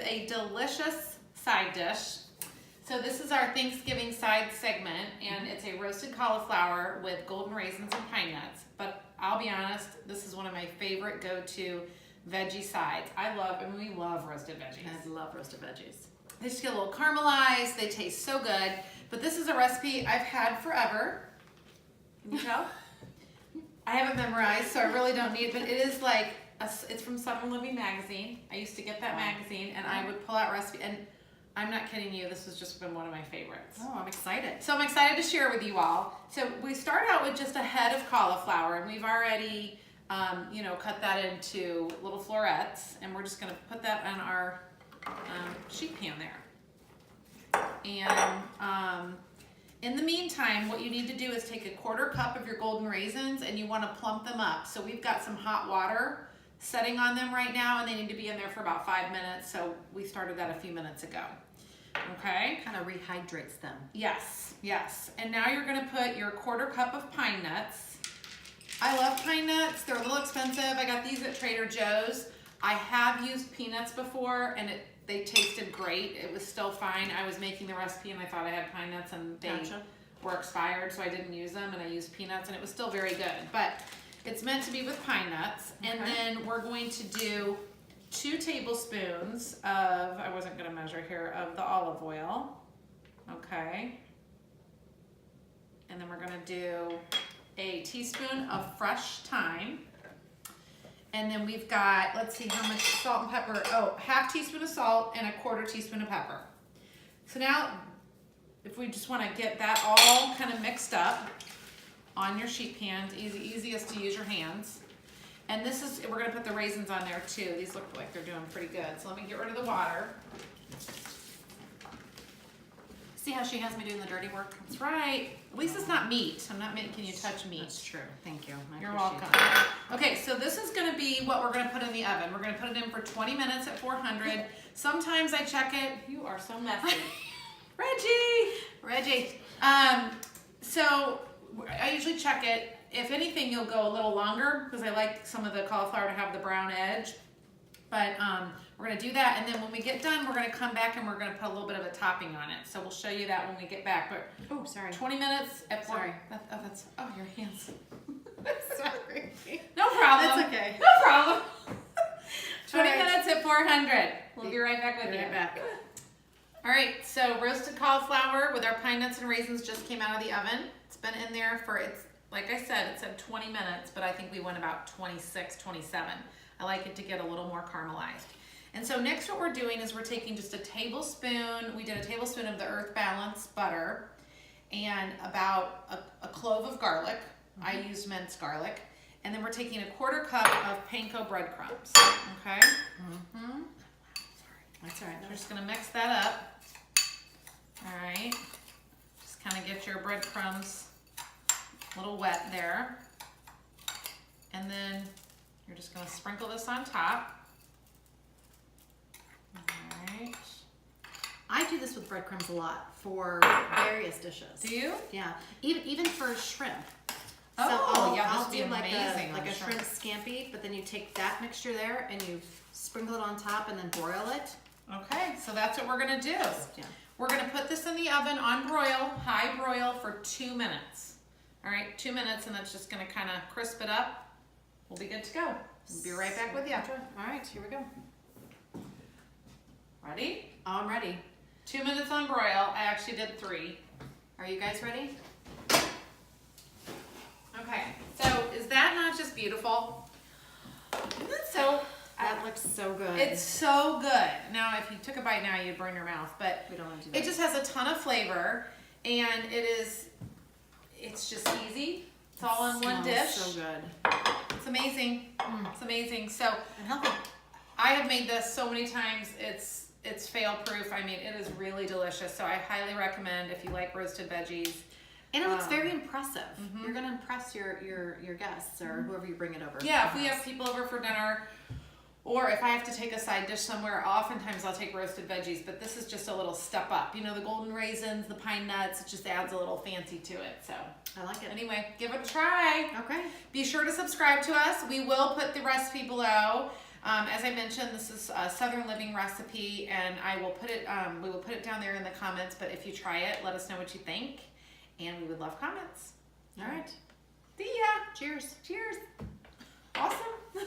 a delicious side dish. So this is our Thanksgiving side segment, and it's a roasted cauliflower with golden raisins and pine nuts. But I'll be honest, this is one of my favorite go-to veggie sides. We love roasted veggies. I love roasted veggies. They just get a little caramelized. They taste so good. But this is a recipe I've had forever. Can you tell? I haven't memorized, so I really don't need it, but it is like, it's from Southern Living magazine. I used to get that magazine, and I would pull out recipe, and I'm not kidding you, this has just been one of my favorites. Oh, I'm excited. So I'm excited to share with you all. So we start out with just a head of cauliflower, and we've already, cut that into little florets, and we're just gonna put that on our sheet pan there. And in the meantime, what you need to do is take a 1/4 cup of your golden raisins, and you wanna plump them up. So we've got some hot water setting on them right now, and they need to be in there for about 5 minutes. So we started that a few minutes ago. Okay? Kind of rehydrates them. Yes, yes. And now you're gonna put your 1/4 cup of pine nuts. I love pine nuts. They're a little expensive. I got these at Trader Joe's. I have used peanuts before, and they tasted great. It was still fine. I was making the recipe, and I thought I had pine nuts, and they were expired, so I didn't use them, and I used peanuts, and it was still very good. But it's meant to be with pine nuts. And then we're going to do 2 tablespoons of, I wasn't gonna measure here, of the olive oil. Okay. And then we're gonna do a teaspoon of fresh thyme. And then we've got, let's see how much salt and pepper. Oh, 1/2 teaspoon of salt and a 1/4 teaspoon of pepper. So now, if we just wanna get that all kind of mixed up on your sheet pan, easiest to use your hands. And this is, we're gonna put the raisins on there too. These look like they're doing pretty good. So let me get rid of the water. See how she has me doing the dirty work? That's right. At least it's not meat. I'm not making you touch meat. That's true. Thank you. You're welcome. Okay, so this is gonna be what we're gonna put in the oven. We're gonna put it in for 20 minutes at 400. Sometimes I check it. You are so messy. Reggie. So I usually check it. If anything, you'll go a little longer because I like some of the cauliflower to have the brown edge. But we're gonna do that, and then when we get done, we're gonna come back and we're gonna put a little bit of a topping on it. So we'll show you that when we get back. But oh, sorry. 20 minutes at 4. Sorry. Your hands. Sorry. No problem. That's okay. No problem. 20 right. minutes at 400. We'll be right back with you. Right back. All right, so roasted cauliflower with our pine nuts and raisins just came out of the oven. It's been in there for, like I said, it said 20 minutes, but I think we went about 26, 27. I like it to get a little more caramelized. And so next what we're doing is we're taking just a tablespoon, we did a tablespoon of the Earth Balance butter and about a clove of garlic. I used minced garlic. And then we're taking a 1/4 cup of panko breadcrumbs, okay? That's all right. We're just gonna mix that up. All right, just kind of get your breadcrumbs a little wet there. And then you're just gonna sprinkle this on top. All right. I do this with breadcrumbs a lot for various dishes. Do you? Yeah, even for shrimp. Oh, yeah, this I'll would be do like amazing a on shrimp scampi, but then you take that mixture there and you sprinkle it on top and then broil it. Okay, so that's what we're gonna do. Yeah. We're gonna put this in the oven on broil, high broil for 2 minutes. All right, 2 minutes, and that's just gonna kind of crisp it up. We'll be good to go. We'll be right back with you. All right, here we go. Ready? I'm ready. 2 minutes on broil. I actually did 3. Are you guys ready? Okay, so is that not just beautiful? Isn't it so? That looks so good. It's so good. Now, if you took a bite now, you'd burn your mouth, but we don't want to do that. it just has a ton of flavor, and it's just easy. It's all in one dish. So good. It's amazing. It's amazing. So And healthy. I have made this so many times. It's fail proof. I mean, it is really delicious. So I highly recommend if you like roasted veggies. And it looks very impressive. You're gonna impress your guests or whoever you bring it over. Yeah, if we have people over for dinner, or if I have to take a side dish somewhere, oftentimes I'll take roasted veggies, but this is just a little step up. You know, the golden raisins, the pine nuts, it just adds a little fancy to it. So I like it. anyway, give it a try. Okay. Be sure to subscribe to us. We will put the recipe below. As I mentioned, this is a Southern Living recipe, and I will put it. We will put it down there in the comments. But if you try it, let us know what you think, and we would love comments. All right. See ya. Cheers. Cheers. Awesome.